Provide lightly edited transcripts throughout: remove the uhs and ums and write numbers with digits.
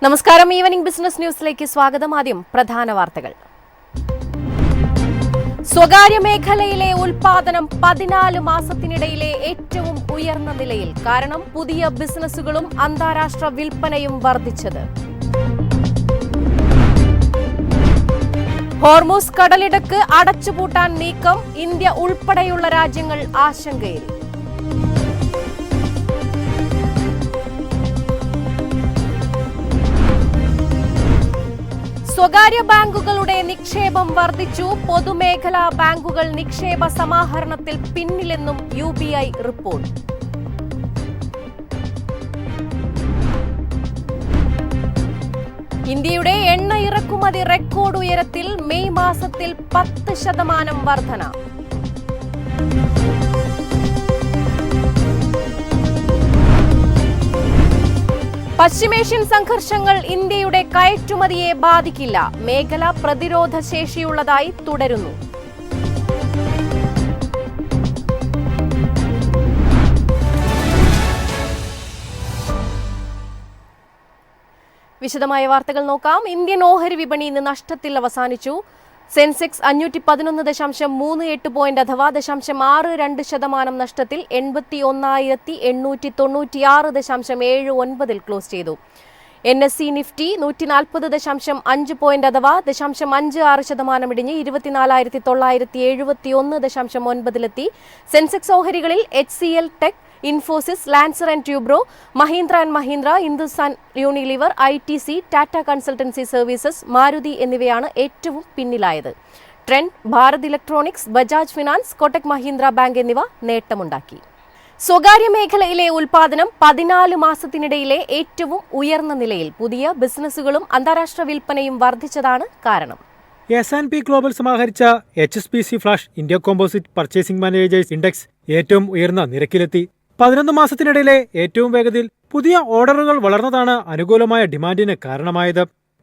നമസ്കാരം. Evening business ന്യൂസിലേക്ക് സ്വാഗതം. ആദ്യം പ്രധാന വാർത്തകൾ. സ്വകാര്യ മേഖലയിലെ ഉൽപാദനം 14 മാസത്തിനിടയിലെ ഏറ്റവും ഉയർന്ന നിലയിൽ. കാരണം പുതിയ ബിസിനസ്സുകളും അന്താരാഷ്ട്ര വിൽപ്പനയും വർദ്ധിച്ചത്. ഹോർമൂസ് കടലിടുക്ക് അടച്ചുപൂട്ടാൻ നീക്കം. ഇന്ത്യ ഉൾപ്പെടെയുള്ള രാജ്യങ്ങൾ ആശങ്കയിൽ. സ്വകാര്യ ബാങ്കുകളുടെ നിക്ഷേപം വർദ്ധിച്ചു. പൊതുമേഖലാ ബാങ്കുകൾ നിക്ഷേപ സമാഹരണത്തിൽ പിന്നിലെന്നും UBI റിപ്പോർട്ട്. ഇന്ത്യയുടെ എണ്ണ ഇറക്കുമതി റെക്കോർഡ് ഉയരത്തിൽ. മെയ് മാസത്തിൽ 10% വർധന. പശ്ചിമേഷ്യൻ സംഘർഷങ്ങൾ ഇന്ത്യയുടെ കയറ്റുമതിയെ ബാധിക്കില്ല. മേഖല പ്രതിരോധ ശേഷിയുള്ളതായി തുടരുന്നു. വിശദമായ വാർത്തകൾ നോക്കാം. ഇന്ത്യൻ ഓഹരി വിപണി ഇന്ന് നഷ്ടത്തിൽ അവസാനിച്ചു. സെൻസെക്സ് 511.38 പോയിന്റ് അഥവാ 0.62% നഷ്ടത്തിൽ 81,896.79 ക്ലോസ് ചെയ്തു. NSE നിഫ്റ്റി 140.5 പോയിന്റ് അഥവാ 0.56% ഇടിഞ്ഞ് 24,971.9 സെൻസെക്സ് ഓഹരികളിൽ HCL tech, Infosys, Larsen and Toubro, Mahindra and Mahindra, Hindustan Unilever, ITC, Tata consultancy services, Maruti എന്നിവയാണ് ഏറ്റവും പിന്നിലായത്. Trent, Bharat electronics, Bajaj finance, Kotak Mahindra bank എന്നിവ നേട്ടമുണ്ടാക്കി. സ്വകാര്യ മേഖലയിലെ ഉൽപാദനം 14 മാസത്തിനിടയിലെ ഏറ്റവും ഉയർന്ന നിലയിൽ. പുതിയ ബിസിനസ്സുകളും അന്താരാഷ്ട്ര വിൽപ്പനയും വർദ്ധിച്ചതാണ് കാരണം. S&P ഗ്ലോബൽ സമാഹരിച്ച HSBC flash India composite purchasing managers index ഏറ്റവും ഉയർന്ന നിരക്കിലെത്തി. 11 മാസത്തിനിടയിലെ ഏറ്റവും വേഗതയിൽ പുതിയ ഓർഡറുകൾ വളർന്നതാണ് അനുകൂലമായ ഡിമാൻഡിന് കാരണമായത്.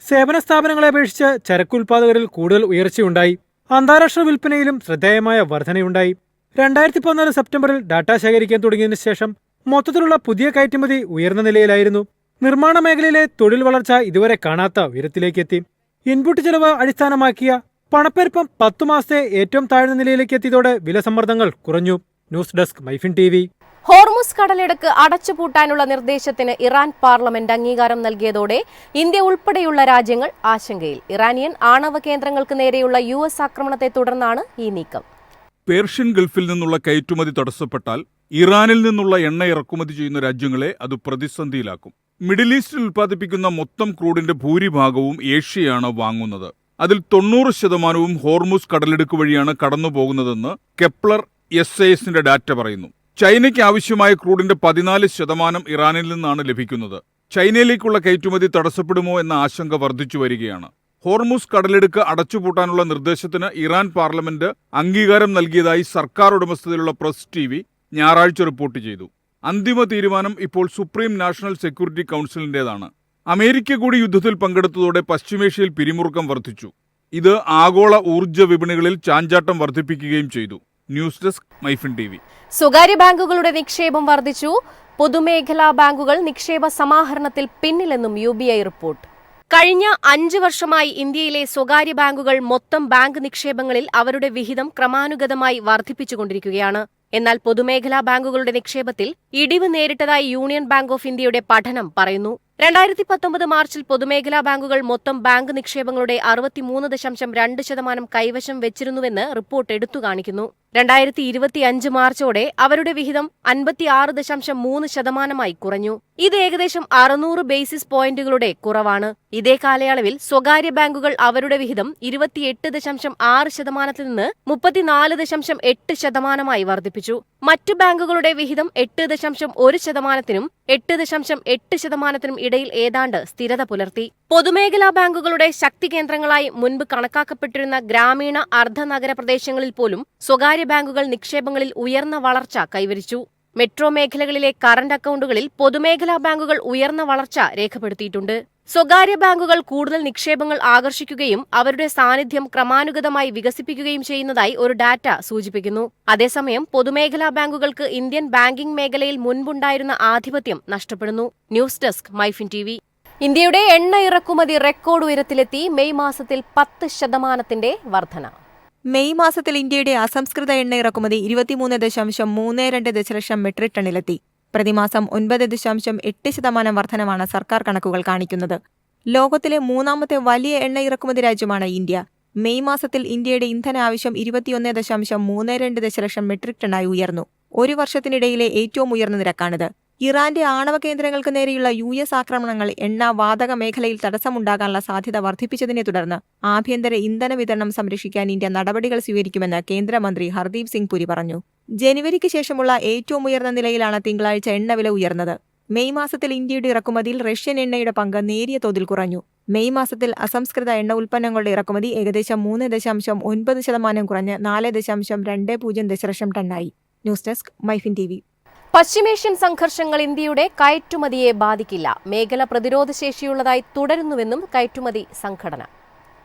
സേവന സ്ഥാപനങ്ങളെ അപേക്ഷിച്ച് ചരക്കുൽപാദകരിൽ കൂടുതൽ ഉയർച്ചയുണ്ടായി. അന്താരാഷ്ട്ര വിൽപ്പനയിലും ശ്രദ്ധേയമായ വർധനയുണ്ടായി. 2014 സെപ്റ്റംബറിൽ ഡാറ്റ ശേഖരിക്കാൻ തുടങ്ങിയതിനു ശേഷം മൊത്തത്തിലുള്ള പുതിയ കയറ്റുമതി ഉയർന്ന നിലയിലായിരുന്നു. നിർമ്മാണ മേഖലയിലെ തൊഴിൽ വളർച്ച ഇതുവരെ കാണാത്ത ഉയരത്തിലേക്കെത്തി. ഇൻപുട്ട് ചെലവ് അടിസ്ഥാനമാക്കിയ പണപ്പെരുപ്പം 10 മാസത്തെ ഏറ്റവും താഴ്ന്ന നിലയിലേക്ക് എത്തിയതോടെ വില സമ്മർദ്ദങ്ങൾ കുറഞ്ഞു. News desk MyFin TV. Hormuz കടലിടുക്ക് അടച്ചുപൂട്ടാനുള്ള നിർദ്ദേശത്തിന് ഇറാൻ പാർലമെന്റ് അംഗീകാരം നൽകിയതോടെ ഇന്ത്യ ഉൾപ്പെടെയുള്ള രാജ്യങ്ങൾ ആശങ്കയിൽ. ഇറാനിയൻ ആണവ കേന്ദ്രങ്ങൾക്ക് നേരെയുള്ള US ആക്രമണത്തെ തുടർന്നാണ് ഈ നീക്കം. പേർഷ്യൻ ഗൾഫിൽ നിന്നുള്ള കയറ്റുമതി തടസ്സപ്പെട്ടാൽ ഇറാനിൽ നിന്നുള്ള എണ്ണ ഇറക്കുമതി ചെയ്യുന്ന രാജ്യങ്ങളെ അത് പ്രതിസന്ധിയിലാക്കും. മിഡിൽ ഈസ്റ്റിൽ ഉൽപ്പാദിപ്പിക്കുന്ന മൊത്തം ക്രൂഡിന്റെ ഭൂരിഭാഗവും ഏഷ്യയാണ് വാങ്ങുന്നത്. അതിൽ 90% ഹോർമുസ് കടലിടുക്ക് വഴിയാണ് കടന്നുപോകുന്നതെന്ന് കെപ്ലർ SAS ഡാറ്റ പറയുന്നു. ചൈനയ്ക്ക് ആവശ്യമായ ക്രൂഡിന്റെ 14% ഇറാനിൽ നിന്നാണ് ലഭിക്കുന്നത്. ചൈനയിലേക്കുള്ള കയറ്റുമതി തടസ്സപ്പെടുമോ എന്ന ആശങ്ക വർദ്ധിച്ചു വരികയാണ്. ഹോർമുസ് കടലിടുക്ക് അടച്ചുപൂട്ടാനുള്ള നിർദ്ദേശത്തിന് ഇറാൻ പാർലമെന്റ് അംഗീകാരം നൽകിയതായി സർക്കാർ ഉടമസ്ഥതയിലുള്ള പ്രസ് TV ഞായറാഴ്ച റിപ്പോർട്ട് ചെയ്തു. അന്തിമ തീരുമാനം ഇപ്പോൾ സുപ്രീം നാഷണൽ സെക്യൂരിറ്റി കൗൺസിലിന്റേതാണ്. അമേരിക്ക കൂടി യുദ്ധത്തിൽ പങ്കെടുത്തതോടെ പശ്ചിമേഷ്യയിൽ പിരിമുറുക്കം വർദ്ധിച്ചു. ഇത് ആഗോള ഊർജ്ജ വിപണികളിൽ ചാഞ്ചാട്ടം വർദ്ധിപ്പിക്കുകയും ചെയ്തു. News desk MyFin TV. സ്വകാര്യ ബാങ്കുകളുടെ നിക്ഷേപം വർദ്ധിച്ചു. പൊതുമേഖലാ ബാങ്കുകൾ നിക്ഷേപ സമാഹരണത്തിൽ പിന്നിലെന്നും UBI റിപ്പോർട്ട്. കഴിഞ്ഞ 5 വർഷമായി ഇന്ത്യയിലെ സ്വകാര്യ ബാങ്കുകൾ മൊത്തം ബാങ്ക് നിക്ഷേപങ്ങളിൽ അവരുടെ വിഹിതം ക്രമാനുഗതമായി വർദ്ധിപ്പിച്ചുകൊണ്ടിരിക്കുകയാണ്. എന്നാൽ പൊതുമേഖലാ ബാങ്കുകളുടെ നിക്ഷേപത്തിൽ ഇടിവ് നേരിട്ടതായി യൂണിയൻ ബാങ്ക് ഓഫ് ഇന്ത്യയുടെ പഠനം പറയുന്നു. 2019 മാർച്ചിൽ പൊതുമേഖലാ ബാങ്കുകൾ മൊത്തം ബാങ്ക് നിക്ഷേപങ്ങളുടെ 63.2% കൈവശം വെച്ചിരുന്നുവെന്ന് റിപ്പോർട്ട് എടുത്തു കാണിക്കുന്നു. 2025 മാർച്ചോടെ അവരുടെ വിഹിതം 56.3% കുറഞ്ഞു. ഇത് ഏകദേശം 600 ബേസിസ് പോയിന്റുകളുടെ കുറവാണ്. ഇതേ കാലയളവിൽ സ്വകാര്യ ബാങ്കുകൾ അവരുടെ വിഹിതം 28.6% നിന്ന് 34.8% വർദ്ധിപ്പിച്ചു. മറ്റു ബാങ്കുകളുടെ വിഹിതം 8.1%നും 8.8%നും ഇടയിൽ ഏതാണ്ട് സ്ഥിരത പുലർത്തി. പൊതുമേഖലാ ബാങ്കുകളുടെ ശക്തി കേന്ദ്രങ്ങളായി മുൻപ് കണക്കാക്കപ്പെട്ടിരുന്ന ഗ്രാമീണ അർദ്ധനഗര പ്രദേശങ്ങളിൽ പോലും സ്വകാര്യ ബാങ്കുകൾ നിക്ഷേപങ്ങളിൽ ഉയർന്ന വളർച്ച കൈവരിച്ചു. മെട്രോ മേഖലകളിലെ കറന്റ് അക്കൗണ്ടുകളിൽ പൊതുമേഖലാ ബാങ്കുകൾ ഉയർന്ന വളർച്ച രേഖപ്പെടുത്തിയിട്ടുണ്ട്. സ്വകാര്യ ബാങ്കുകൾ കൂടുതൽ നിക്ഷേപങ്ങൾ ആകർഷിക്കുകയും അവരുടെ സാന്നിധ്യം ക്രമാനുഗതമായി വികസിപ്പിക്കുകയും ചെയ്യുന്നതായി ഒരു ഡാറ്റ സൂചിപ്പിക്കുന്നു. അതേസമയം പൊതുമേഖലാ ബാങ്കുകൾക്ക് ഇന്ത്യൻ ബാങ്കിംഗ് മേഖലയിൽ മുൻപുണ്ടായിരുന്ന ആധിപത്യം നഷ്ടപ്പെടുന്നു. News desk MyFin TV. ഇന്ത്യയുടെ എണ്ണ ഇറക്കുമതി റെക്കോർഡ് ഉയരത്തിലെത്തി. മെയ് മാസത്തിൽ 10% വർധന. മെയ് മാസത്തിൽ ഇന്ത്യയുടെ അസംസ്കൃത എണ്ണ ഇറക്കുമതി 23.32 ദശലക്ഷം മെട്രിക് ടണ്ണിലെത്തി. പ്രതിമാസം 9.8% വർധനമാണ് സർക്കാർ കണക്കുകൾ കാണിക്കുന്നത്. ലോകത്തിലെ മൂന്നാമത്തെ വലിയ എണ്ണ ഇറക്കുമതി രാജ്യമാണ് ഇന്ത്യ. മെയ് മാസത്തിൽ ഇന്ത്യയുടെ ഇന്ധന ആവശ്യം 21.32 ദശലക്ഷം മെട്രിക് ടണ്ണായി ഉയർന്നു. ഒരു വർഷത്തിനിടയിലെ ഏറ്റവും ഉയർന്ന നിരക്കാണിത്. ഇറാന്റെ ആണവ കേന്ദ്രങ്ങൾക്ക് നേരെയുള്ള US ആക്രമണങ്ങൾ എണ്ണ വാതക മേഖലയിൽ തടസ്സമുണ്ടാകാനുള്ള സാധ്യത വർദ്ധിപ്പിച്ചതിനെ തുടർന്ന് ആഭ്യന്തര ഇന്ധന വിതരണം സംരക്ഷിക്കാൻ ഇന്ത്യ നടപടികൾ സ്വീകരിക്കുമെന്ന് കേന്ദ്രമന്ത്രി ഹർദീപ് സിംഗ് പുരി പറഞ്ഞു. ജനുവരിക്ക് ശേഷമുള്ള ഏറ്റവും ഉയർന്ന നിലയിലാണ് തിങ്കളാഴ്ച എണ്ണവില ഉയർന്നത്. മെയ് മാസത്തിൽ ഇന്ത്യയുടെ ഇറക്കുമതിയിൽ റഷ്യൻ എണ്ണയുടെ പങ്ക് നേരിയ തോതിൽ കുറഞ്ഞു. മെയ് മാസത്തിൽ അസംസ്കൃത എണ്ണ ഉൽപ്പന്നങ്ങളുടെ ഇറക്കുമതി ഏകദേശം 3.9% കുറഞ്ഞ് 4.20 ദശലക്ഷം ടണ്ണായി. News desk MyFin TV. പശ്ചിമേഷ്യൻ സംഘർഷങ്ങൾ ഇന്ത്യയുടെ കയറ്റുമതിയെ ബാധിക്കില്ല. മേഖല പ്രതിരോധശേഷിയുള്ളതായി തുടരുന്നുവെന്നും കയറ്റുമതി സംഘടന.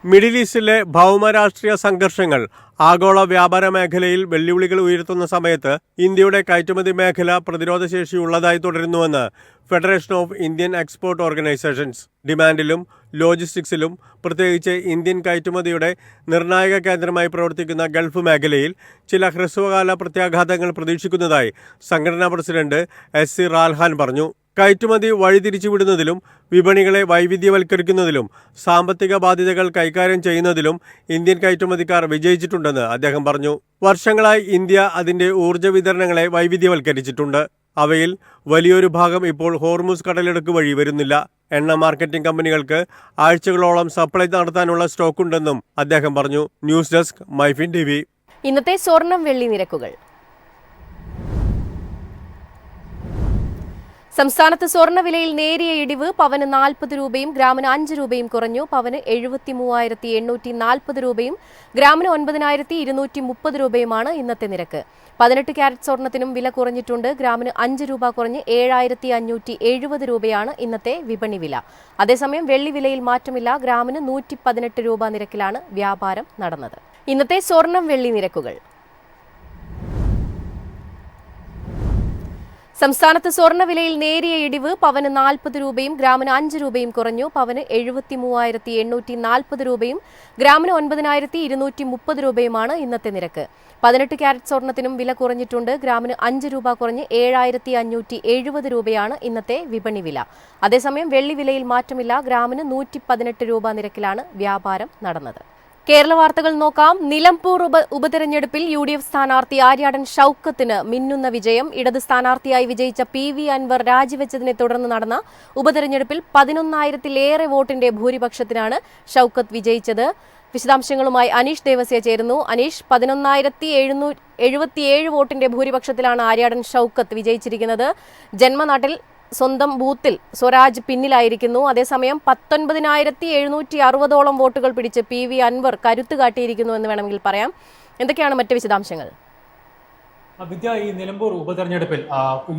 മിഡിൽ ഈസ്റ്റിലെ ഭൗമരാഷ്ട്രീയ സംഘർഷങ്ങൾ ആഗോള വ്യാപാര മേഖലയിൽ വെല്ലുവിളികൾ ഉയർത്തുന്ന സമയത്ത് ഇന്ത്യയുടെ കയറ്റുമതി മേഖല പ്രതിരോധശേഷിയുള്ളതായി തുടരുന്നുവെന്ന് federation of Indian export organisations. ഡിമാൻഡിലും ലോജിസ്റ്റിക്സിലും പ്രത്യേകിച്ച് ഇന്ത്യൻ കയറ്റുമതിയുടെ നിർണായക കേന്ദ്രമായി പ്രവർത്തിക്കുന്ന ഗൾഫ് മേഖലയിൽ ചില ഹ്രസ്വകാല പ്രത്യാഘാതങ്ങൾ പ്രതീക്ഷിക്കുന്നതായി സംഘടനാ പ്രസിഡന്റ് SC റാൽഹാൻ പറഞ്ഞു. കയറ്റുമതി വഴിതിരിച്ചുവിടുന്നതിലും വിപണികളെ വൈവിധ്യവൽക്കരിക്കുന്നതിലും സാമ്പത്തിക ബാധ്യതകൾ കൈകാര്യം ചെയ്യുന്നതിലും ഇന്ത്യൻ കയറ്റുമതിക്കാർ വിജയിച്ചിട്ടുണ്ടെന്ന് അദ്ദേഹം പറഞ്ഞു. വർഷങ്ങളായി ഇന്ത്യ അതിന്റെ ഊർജ്ജ വിതരണങ്ങളെ വൈവിധ്യവൽക്കരിച്ചിട്ടുണ്ട്. അവയിൽ വലിയൊരു ഭാഗം ഇപ്പോൾ ഹോർമുസ് കടലിടുക്ക് വഴി വരുന്നില്ല. എണ്ണ മാർക്കറ്റിംഗ് കമ്പനികൾക്ക് ആഴ്ചകളോളം സപ്ലൈ നടത്താനുള്ള സ്റ്റോക്കുണ്ടെന്നും അദ്ദേഹം പറഞ്ഞു. News desk MyFin TV. ഇന്നത്തെ സ്വർണം വെള്ളി നിരക്കുകൾ. സംസ്ഥാനത്ത് സ്വർണ്ണവിലയിൽ നേരിയ ഇടിവ്. പവന് 40 രൂപയും ഗ്രാമിന് 5 രൂപയും കുറഞ്ഞു. പവന് 73,840 രൂപയും ഗ്രാമിന് 9,230 രൂപയുമാണ് ഇന്നത്തെ നിരക്ക്. 18 ക്യാരറ്റ് സ്വർണത്തിനും വില കുറഞ്ഞിട്ടുണ്ട്. ഗ്രാമിന് 5 രൂപ കുറഞ്ഞ് 7,570 രൂപയാണ് ഇന്നത്തെ വിപണി വില. അതേസമയം വെള്ളി വിലയിൽ മാറ്റമില്ല. ഗ്രാമിന് 118 രൂപ നിരക്കിലാണ് വ്യാപാരം നടന്നത്. ഇന്നത്തെ സ്വർണം വെള്ളി നിരക്കുകൾ. സംസ്ഥാനത്ത് സ്വർണ്ണവിലയിൽ നേരിയ ഇടിവ്. പവന് 40 രൂപയും ഗ്രാമിന് 5 രൂപയും കുറഞ്ഞു. പവന് 73,840 രൂപയും ഗ്രാമിന് 9,230 രൂപയുമാണ് ഇന്നത്തെ നിരക്ക്. 18 ക്യാരറ്റ് സ്വർണത്തിനും വില കുറഞ്ഞിട്ടുണ്ട്. ഗ്രാമിന് 5 രൂപ കുറഞ്ഞ് 7,570 രൂപയാണ് ഇന്നത്തെ വിപണി വില. അതേസമയം വെള്ളി വിലയിൽ മാറ്റമില്ല. ഗ്രാമിന് 118 രൂപ നിരക്കിലാണ് വ്യാപാരം നടന്നത്. കേരള വാർത്തകൾ നോക്കാം. നിലമ്പൂർ ഉപതെരഞ്ഞെടുപ്പിൽ UDF സ്ഥാനാർത്ഥി ആര്യാടൻ ഷൌക്കത്തിന് മിന്നുന്ന വിജയം. ഇടത് സ്ഥാനാർത്ഥിയായി വിജയിച്ച PV അൻവർ രാജിവെച്ചതിനെ തുടർന്ന് നടന്ന ഉപതെരഞ്ഞെടുപ്പിൽ 11,000-ലേറെ വോട്ടിന്റെ ഭൂരിപക്ഷത്തിനാണ് ഷൌക്കത്ത് വിജയിച്ചത്. വിശദാംശങ്ങളുമായി അനീഷ് ദേവസ്യ ചേരുന്നു. അനീഷ്, 11,777 വോട്ടിന്റെ ഭൂരിപക്ഷത്തിലാണ് ആര്യാടൻ ഷൌക്കത്ത് വിജയിച്ചിരിക്കുന്നത്. ജന്മനാട്ടിൽ സ്വന്തം ബൂത്തിൽ സ്വരാജ് പിന്നിലായിരിക്കുന്നു. അതേസമയം 19,760ഓളം വോട്ടുകൾ പിടിച്ച് PV അൻവർ കരുത്ത് കാട്ടിയിരിക്കുന്നു എന്ന് വേണമെങ്കിൽ പറയാം. എന്തൊക്കെയാണ് മറ്റ് വിശദാംശങ്ങൾ? വിദ്യ, ഈ നിലമ്പൂർ ഉപതെരഞ്ഞെടുപ്പിൽ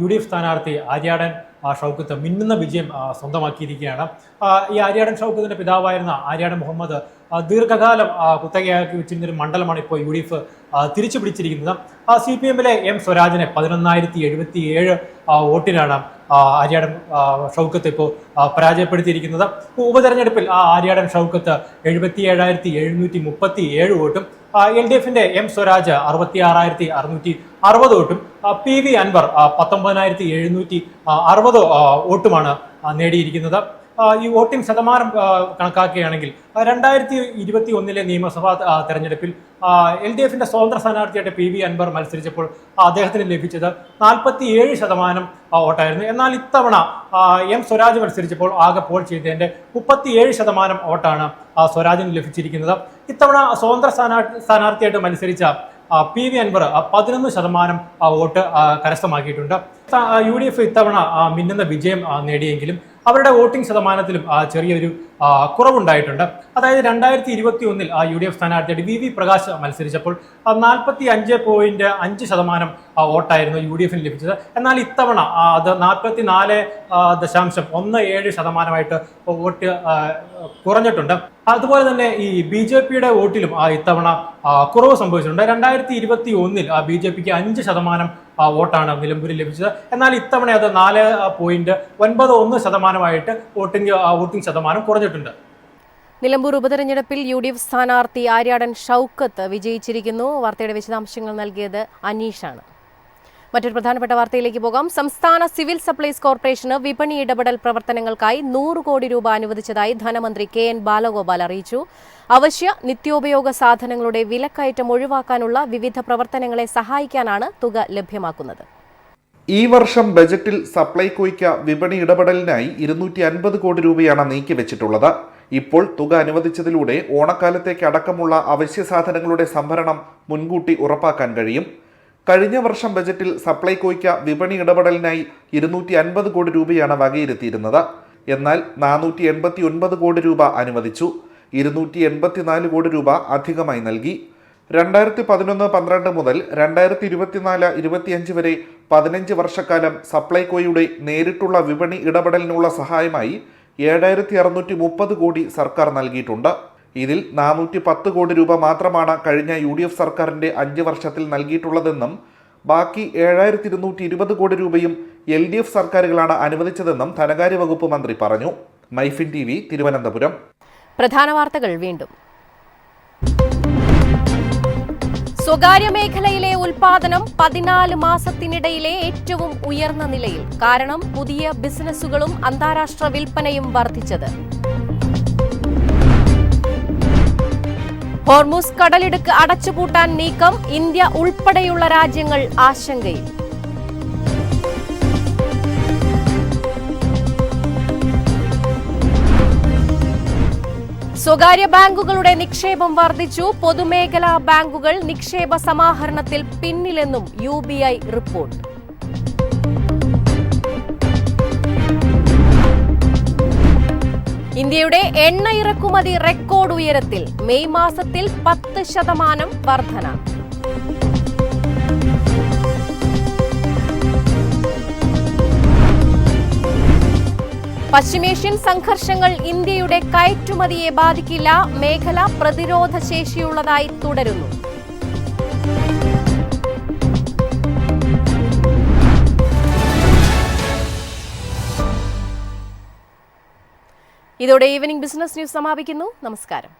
UDF സ്ഥാനാർത്ഥി ആര്യാടൻ ഷൌക്കത്ത് മിന്നുന്ന വിജയം സ്വന്തമാക്കിയിരിക്കുകയാണ്. ഈ ആര്യാടൻ ഷൌക്കത്തിന്റെ പിതാവായിരുന്ന ആര്യാടൻ മുഹമ്മദ് ദീർഘകാലം കുത്തകയാക്കി വെച്ചിരുന്നൊരു മണ്ഡലമാണ് ഇപ്പോൾ UDF തിരിച്ചു പിടിച്ചിരിക്കുന്നത്. CPM-ലെ M സ്വരാജിനെ 11,077 വോട്ടിനാണ് ആര്യാടൻ ഷൌക്കത്ത് ഇപ്പോൾ പരാജയപ്പെടുത്തിയിരിക്കുന്നത്. ഉപതെരഞ്ഞെടുപ്പിൽ ആര്യാടൻ ഷൌക്കത്ത് 77,737 വോട്ടും LDF-ന്റെ M സ്വരാജ് 66,660 വോട്ടും PV അൻവർ 19,760 വോട്ടുമാണ് നേടിയിരിക്കുന്നത്. ഈ വോട്ടിംഗ് ശതമാനം കണക്കാക്കുകയാണെങ്കിൽ 2021 നിയമസഭാ തെരഞ്ഞെടുപ്പിൽ LDF-ന്റെ സ്വതന്ത്ര സ്ഥാനാർത്ഥിയായിട്ട് PV അൻവർ മത്സരിച്ചപ്പോൾ അദ്ദേഹത്തിന് ലഭിച്ചത് 47% വോട്ടായിരുന്നു. എന്നാൽ ഇത്തവണ M സ്വരാജ് മത്സരിച്ചപ്പോൾ ആകെ പോൾ ചെയ്തതിന്റെ 37% വോട്ടാണ് സ്വരാജിന് ലഭിച്ചിരിക്കുന്നത്. ഇത്തവണ സ്വതന്ത്ര സ്ഥാനാർത്ഥിയായിട്ട് മത്സരിച്ച PV അൻവർ 11% വോട്ട് കരസ്ഥമാക്കിയിട്ടുണ്ട്. UDF ഇത്തവണ മിന്നുന്ന വിജയം നേടിയെങ്കിലും അവരുടെ വോട്ടിംഗ് ശതമാനത്തിലും ചെറിയൊരു കുറവുണ്ടായിട്ടുണ്ട്. അതായത് 2021 UDF സ്ഥാനാർത്ഥിയായിട്ട് VV പ്രകാശ് മത്സരിച്ചപ്പോൾ 45.5% വോട്ടായിരുന്നു UDF ലഭിച്ചത്. എന്നാൽ ഇത്തവണ അത് 44.17% വോട്ട് കുറഞ്ഞിട്ടുണ്ട്. അതുപോലെ തന്നെ ഈ BJPയുടെ വോട്ടിലും ഇത്തവണ കുറവ് സംഭവിച്ചിട്ടുണ്ട്. 2021 BJPക്ക് 5% വോട്ടാണ് നിലമ്പൂരിൽ ലഭിച്ചത്. എന്നാൽ ഇത്തവണ അത് 4.91% വോട്ടിംഗ് ശതമാനം കുറഞ്ഞിട്ടുണ്ട്. നിലമ്പൂർ ഉപതെരഞ്ഞെടുപ്പിൽ UDF സ്ഥാനാർത്ഥി ആര്യാടൻ ഷൗക്കത്ത് വിജയിച്ചിരിക്കുന്നു. വാർത്തയുടെ വിശദാംശങ്ങൾ നൽകിയത് അനീഷാണ്. മറ്റൊരു പ്രധാനപ്പെട്ട വാർത്തയിലേക്ക് പോകാം. സംസ്ഥാന സിവിൽ സപ്ലൈസ് കോർപ്പറേഷന് വിപണി ഇടപെടൽ പ്രവർത്തനങ്ങൾക്കായി 100 കോടി രൂപ അനുവദിച്ചതായി ധനമന്ത്രി KN ബാലഗോപാൽ അറിയിച്ചു. അവശ്യ നിത്യോപയോഗ സാധനങ്ങളുടെ വിലക്കയറ്റം ഒഴിവാക്കാനുള്ള വിവിധ പ്രവർത്തനങ്ങളെ സഹായിക്കാനാണ് തുക ലഭ്യമാക്കുന്നത്. ഈ വർഷം ബജറ്റിൽ സപ്ലൈകോയ്ക്ക് വിപണി ഇടപെടലിനായി 250 കോടി രൂപയാണ് നീക്കിവെച്ചിട്ടുള്ളത്. ഇപ്പോൾ തുക അനുവദിച്ചതിലൂടെ ഓണക്കാലത്തേക്ക് അടക്കമുള്ള അവശ്യ സാധനങ്ങളുടെ സംഭരണം മുൻകൂട്ടി ഉറപ്പാക്കാൻ കഴിയും. കഴിഞ്ഞ വർഷം ബജറ്റിൽ സപ്ലൈകോയ്ക്ക് വിപണി ഇടപെടലിനായി 250 കോടി രൂപയാണ് വകയിരുത്തിയിരുന്നത്. എന്നാൽ 489 കോടി രൂപ അനുവദിച്ചു. 284 കോടി രൂപ അധികമായി നൽകി. 2011-12 മുതൽ 2024-25 വരെ 15 വർഷക്കാലം സപ്ലൈകോയുടെ നേരിട്ടുള്ള വിപണി ഇടപെടലിനുള്ള സഹായമായി 7630 കോടി സർക്കാർ നൽകിയിട്ടുണ്ട്. ഇതിൽ 410 കോടി രൂപ മാത്രമാണ് കഴിഞ്ഞ UDF സർക്കാരിന്റെ 5 വർഷത്തിൽ നൽകിയിട്ടുള്ളതെന്നും ബാക്കി 7220 കോടി രൂപയും LDF സർക്കാരുകളാണ് അനുവദിച്ചതെന്നും ധനകാര്യ വകുപ്പ് മന്ത്രി പറഞ്ഞു. മൈഫിൻ TV തിരുവനന്തപുരം. പ്രധാന വാർത്തകൾ വീണ്ടും. സ്വകാര്യ മേഖലയിലെ ഉൽപാദനം 14 മാസത്തിനിടയിലെ ഏറ്റവും ഉയർന്ന നിലയിൽ. കാരണം പുതിയ ബിസിനസ്സുകളും അന്താരാഷ്ട്ര വിൽപ്പനയും വർദ്ധിച്ചത്. ഹോർമുസ് കടലിടുക്ക് അടച്ചുപൂട്ടാൻ നീക്കം. ഇന്ത്യ ഉൾപ്പെടെയുള്ള രാജ്യങ്ങൾ ആശങ്കയിൽ. സ്വകാര്യ ബാങ്കുകളുടെ നിക്ഷേപം വർദ്ധിച്ചു. പൊതുമേഖലാ ബാങ്കുകൾ നിക്ഷേപ സമാഹരണത്തിൽ പിന്നിലെന്നും UBI റിപ്പോർട്ട്. ഇന്ത്യയുടെ എണ്ണ ഇറക്കുമതി റെക്കോർഡ് ഉയരത്തിൽ. മെയ് മാസത്തിൽ 10% വർധന. പശ്ചിമേഷ്യൻ സംഘർഷങ്ങൾ ഇന്ത്യയുടെ കയറ്റുമതിയെ ബാധിക്കില്ല. മേഖല പ്രതിരോധ ശേഷിയുള്ളതായി തുടരുന്നു. ഇതോടെ ഈവനിംഗ് ബിസിനസ് ന്യൂസ് സമാപിക്കുന്നു. നമസ്കാരം.